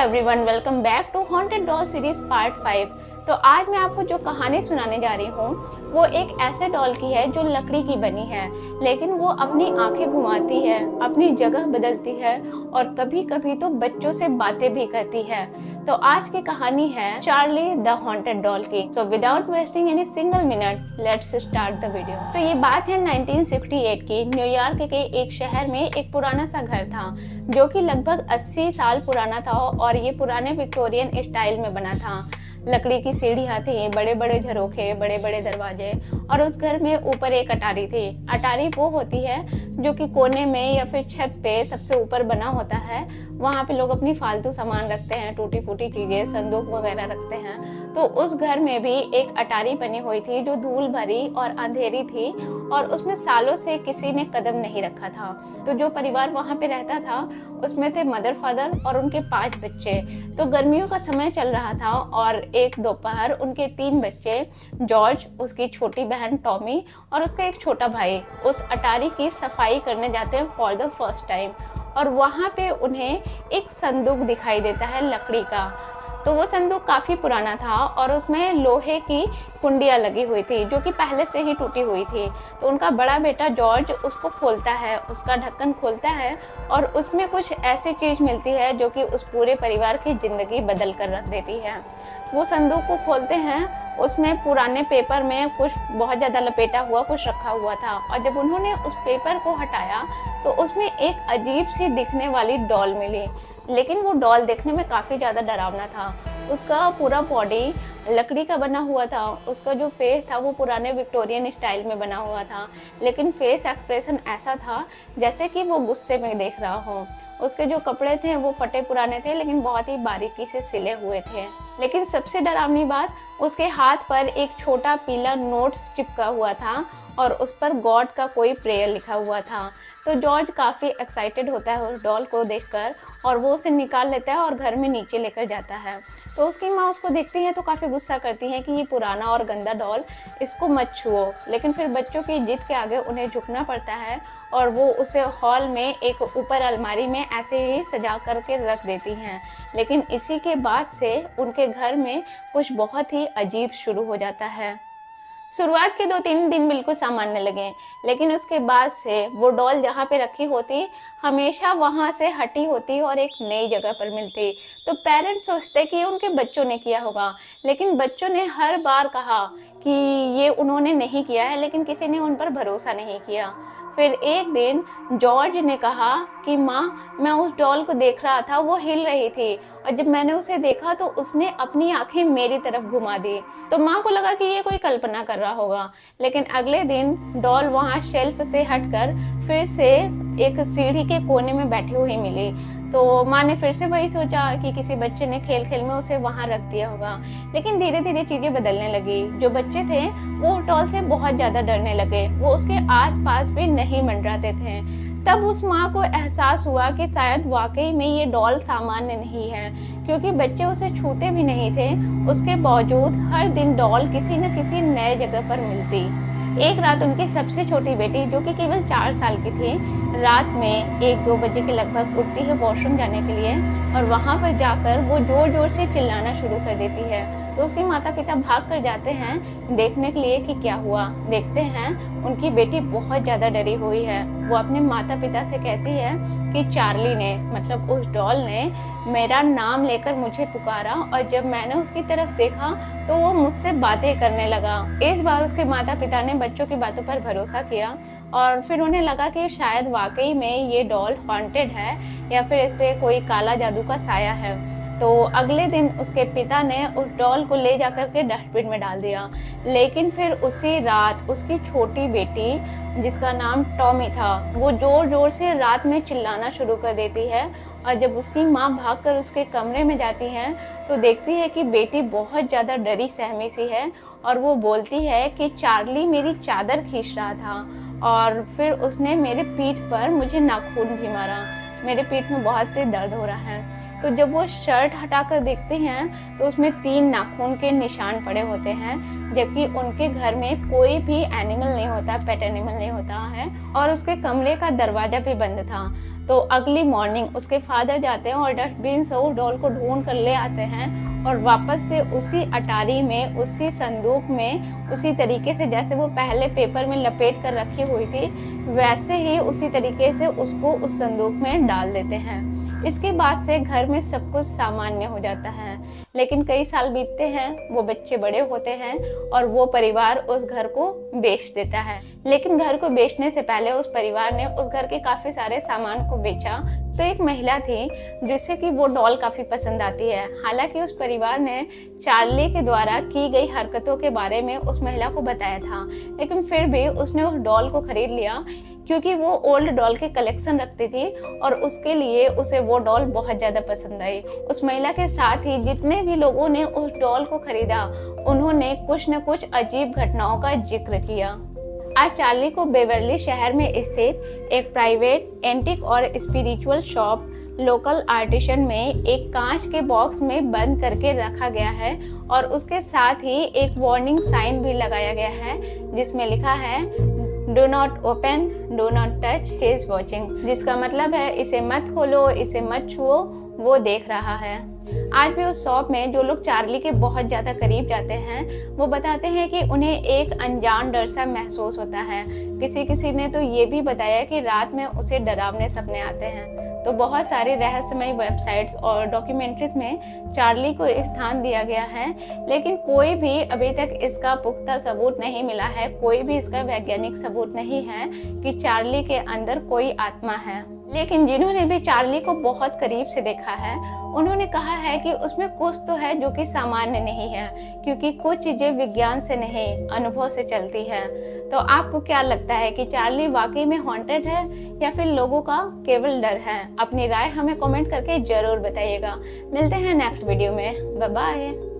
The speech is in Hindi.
Everyone, welcome back to haunted doll series part 5। तो आज मैं आपको जो कहानी सुनाने जा रही हूँ वो एक ऐसे डॉल की है जो लकड़ी की बनी है, लेकिन वो अपनी आंखें घुमाती है, अपनी जगह बदलती है और कभी कभी तो बच्चों से बातें भी करती है। तो आज की कहानी है चार्ली द हॉन्टेड डॉल की। So without wasting any single minute, let's start the video. तो ये बात है 1968 की। न्यूयॉर्क के एक शहर में एक पुराना सा घर था जो कि लगभग 80 साल पुराना था और ये पुराने विक्टोरियन स्टाइल में बना था। लकड़ी की सीढ़ियाँ थी, बड़े बड़े झरोखे, बड़े बड़े दरवाजे और उस घर में ऊपर एक अटारी थी। अटारी वो होती है जो कि कोने में या फिर छत पे सबसे ऊपर बना होता है। वहाँ पे लोग अपनी फालतू सामान रखते हैं, टूटी फूटी चीज़ें, संदूक वगैरह रखते हैं। तो उस घर में भी एक अटारी बनी हुई थी जो धूल भरी और अंधेरी थी और उसमें सालों से किसी ने कदम नहीं रखा था। तो जो परिवार वहाँ पे रहता था उसमें थे मदर, फादर और उनके 5 बच्चे। तो गर्मियों का समय चल रहा था और एक दोपहर उनके 3 बच्चे, जॉर्ज, उसकी छोटी बहन टॉमी और उसका एक छोटा भाई, उस अटारी की सफाई करने जाते हैं फॉर द फर्स्ट टाइम। और वहाँ पे उन्हें एक संदूक दिखाई देता है लकड़ी का। तो वो संदूक काफ़ी पुराना था और उसमें लोहे की कुंडियाँ लगी हुई थी जो कि पहले से ही टूटी हुई थी। तो उनका बड़ा बेटा जॉर्ज उसको खोलता है, उसका ढक्कन खोलता है और उसमें कुछ ऐसी चीज़ मिलती है जो कि उस पूरे परिवार की ज़िंदगी बदल कर रख देती है। वो संदूक को खोलते हैं, उसमें पुराने पेपर में कुछ बहुत ज़्यादा लपेटा हुआ कुछ रखा हुआ था और जब उन्होंने उस पेपर को हटाया तो उसमें एक अजीब सी दिखने वाली डॉल मिली। लेकिन वो डॉल देखने में काफ़ी ज़्यादा डरावना था। उसका पूरा बॉडी लकड़ी का बना हुआ था, उसका जो फेस था वो पुराने विक्टोरियन स्टाइल में बना हुआ था, लेकिन फेस एक्सप्रेशन ऐसा था जैसे कि वो गुस्से में देख रहा हो। उसके जो कपड़े थे वो फटे पुराने थे लेकिन बहुत ही बारीकी से सिले हुए थे। लेकिन सबसे डरावनी बात, उसके हाथ पर एक छोटा पीला नोट्स चिपका हुआ था और उस पर गॉड का कोई प्रेयर लिखा हुआ था। तो जॉर्ज काफ़ी एक्साइटेड होता है उस डॉल को देखकर और वो उसे निकाल लेता है और घर में नीचे लेकर जाता है। तो उसकी माँ उसको देखती है तो काफ़ी गुस्सा करती है कि ये पुराना और गंदा डॉल, इसको मत छुओ। लेकिन फिर बच्चों की जिद के आगे उन्हें झुकना पड़ता है और वो उसे हॉल में एक ऊपर अलमारी में ऐसे ही सजा करके रख देती हैं। लेकिन इसी के बाद से उनके घर में कुछ बहुत ही अजीब शुरू हो जाता है। शुरुआत के 2-3 दिन बिल्कुल सामान्य लगे, लेकिन उसके बाद से वो डॉल जहाँ पे रखी होती हमेशा वहाँ से हटी होती और एक नई जगह पर मिलती। तो पेरेंट्स सोचते कि उनके बच्चों ने किया होगा, लेकिन बच्चों ने हर बार कहा कि ये उन्होंने नहीं किया है, लेकिन किसी ने उन पर भरोसा नहीं किया। फिर एक दिन जॉर्ज ने कहा कि माँ, मैं उस डॉल को देख रहा था, वो हिल रही थी और जब मैंने उसे देखा तो उसने अपनी आंखें मेरी तरफ घुमा दी। तो माँ को लगा कि ये कोई कल्पना कर रहा होगा। लेकिन अगले दिन डॉल वहाँ शेल्फ से हटकर फिर से एक सीढ़ी के कोने में बैठी हुई मिली। तो माँ ने फिर से वही सोचा कि किसी बच्चे ने खेल खेल में उसे वहाँ रख दिया होगा। लेकिन धीरे धीरे चीज़ें बदलने लगी। जो बच्चे थे वो डॉल से बहुत ज़्यादा डरने लगे, वो उसके आसपास भी नहीं मंडराते थे। तब उस माँ को एहसास हुआ कि शायद वाकई में ये डॉल सामान्य नहीं है, क्योंकि बच्चे उसे छूते भी नहीं थे। उसके बावजूद हर दिन डॉल किसी न किसी नए जगह पर मिलती। एक रात उनकी सबसे छोटी बेटी, जो कि केवल 4 साल की थी, रात में 1-2 बजे के लगभग उठती है वॉशरूम जाने के लिए और वहाँ पर जाकर वो ज़ोर ज़ोर से चिल्लाना शुरू कर देती है। तो उसके माता पिता भाग कर जाते हैं देखने के लिए कि क्या हुआ। देखते हैं उनकी बेटी बहुत ज़्यादा डरी हुई है। वो अपने माता पिता से कहती है कि चार्ली ने, मतलब उस डॉल ने, मेरा नाम लेकर मुझे पुकारा और जब मैंने उसकी तरफ देखा तो वो मुझसे बातें करने लगा। इस बार उसके माता पिता ने बच्चों की बातों पर भरोसा किया और फिर उन्हें लगा कि शायद वाकई में ये डॉल हॉन्टेड है या फिर इस पर कोई काला जादू का साया है। तो अगले दिन उसके पिता ने उस डॉल को ले जाकर के डस्टबिन में डाल दिया। लेकिन फिर उसी रात उसकी छोटी बेटी, जिसका नाम टॉमी था, वो ज़ोर ज़ोर से रात में चिल्लाना शुरू कर देती है और जब उसकी माँ भागकर उसके कमरे में जाती है तो देखती है कि बेटी बहुत ज़्यादा डरी सहमी सी है और वो बोलती है कि चार्ली मेरी चादर खींच रहा था और फिर उसने मेरे पीठ पर मुझे नाखून भी मारा, मेरे पीठ में बहुत तेज दर्द हो रहा है। तो जब वो शर्ट हटाकर देखते हैं तो उसमें 3 नाखून के निशान पड़े होते हैं, जबकि उनके घर में कोई भी एनिमल नहीं होता, पेट एनिमल नहीं होता है और उसके कमरे का दरवाज़ा भी बंद था। तो अगली मॉर्निंग उसके फादर जाते हैं और डस्टबिन से उस डॉल को ढूंढ कर ले आते हैं और वापस से उसी अटारी में, उसी संदूक में, उसी तरीके से जैसे वो पहले पेपर में लपेट कर रखी हुई थी वैसे ही उसी तरीके से उसको उस संदूक में डाल देते हैं। इसके बाद से घर में सब कुछ सामान्य हो जाता है। लेकिन कई साल बीतते हैं, वो बच्चे बड़े होते हैं और वो परिवार उस घर को बेच देता है। लेकिन घर को बेचने से पहले उस परिवार ने उस घर के काफ़ी सारे सामान को बेचा। तो एक महिला थी जिसे कि वो डॉल काफ़ी पसंद आती है। हालांकि उस परिवार ने चार्ली के द्वारा की गई हरकतों के बारे में उस महिला को बताया था, लेकिन फिर भी उसने उस डॉल को खरीद लिया क्योंकि वो ओल्ड डॉल के कलेक्शन रखती थी और उसके लिए उसे वो डॉल बहुत ज़्यादा पसंद आई। उस महिला के साथ ही जितने भी लोगों ने उस डॉल को खरीदा उन्होंने कुछ न कुछ अजीब घटनाओं का जिक्र किया। आज चार्ली को बेवर्ली शहर में स्थित एक प्राइवेट एंटीक और स्पिरिचुअल शॉप लोकल आर्टिशन में एक कांच के बॉक्स में बंद करके रखा गया है और उसके साथ ही एक वार्निंग साइन भी लगाया गया है जिसमें लिखा है do not open, do not touch, he is watching, जिसका मतलब है इसे मत खोलो, इसे मत छुओ, वो देख रहा है। आज भी उस शॉप में जो लोग चार्ली के बहुत ज़्यादा करीब जाते हैं वो बताते हैं कि उन्हें एक अनजान डर सा महसूस होता है। किसी ने तो ये भी बताया कि रात में उसे डरावने सपने आते हैं। तो बहुत सारी रहस्यमय वेबसाइट्स और डॉक्यूमेंट्रीज में चार्ली को स्थान दिया गया है, लेकिन कोई भी अभी तक इसका पुख्ता सबूत नहीं मिला है, कोई भी इसका वैज्ञानिक सबूत नहीं है कि चार्ली के अंदर कोई आत्मा है। लेकिन जिन्होंने भी चार्ली को बहुत करीब से देखा है उन्होंने कहा है कि उसमें कुछ तो है जो कि सामान्य नहीं है, क्योंकि कुछ चीज़ें विज्ञान से नहीं अनुभव से चलती है। तो आपको क्या लगता है कि चार्ली वाकई में हॉन्टेड है या फिर लोगों का केवल डर है? अपनी राय हमें कमेंट करके ज़रूर बताइएगा। मिलते हैं नेक्स्ट वीडियो में। Bye bye.